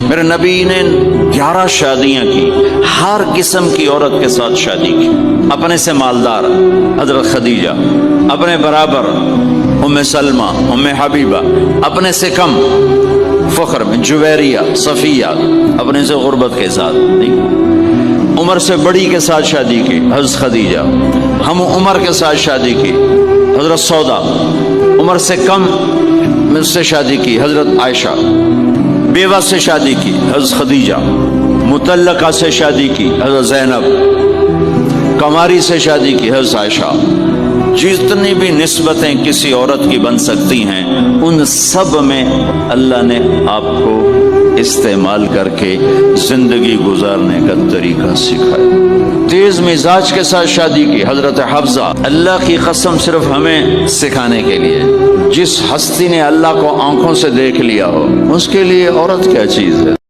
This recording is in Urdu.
میرے نبی نے 11 شادیاں کی، ہر قسم کی عورت کے ساتھ شادی کی۔ اپنے سے مالدار حضرت خدیجہ، اپنے برابر ام سلمہ، ام حبیبہ، اپنے سے کم فخر میں جویریہ، صفیہ، اپنے سے غربت کے ساتھ نہیں۔ عمر سے بڑی کے ساتھ شادی کی حضرت خدیجہ، ہم عمر کے ساتھ شادی کی حضرت سودا، عمر سے کم میں سے شادی کی حضرت عائشہ، بیوہ سے شادی کی حضرت خدیجہ، مطلقہ سے شادی کی حضرت زینب، کماری سے شادی کی حضرت عائشہ۔ جتنی بھی نسبتیں کسی عورت کی بن سکتی ہیں ان سب میں اللہ نے آپ کو استعمال کر کے زندگی گزارنے کا طریقہ سکھایا۔ تیز مزاج کے ساتھ شادی کی حضرت حفصہ، اللہ کی قسم صرف ہمیں سکھانے کے لیے۔ جس ہستی نے اللہ کو آنکھوں سے دیکھ لیا ہو اس کے لیے عورت کیا چیز ہے؟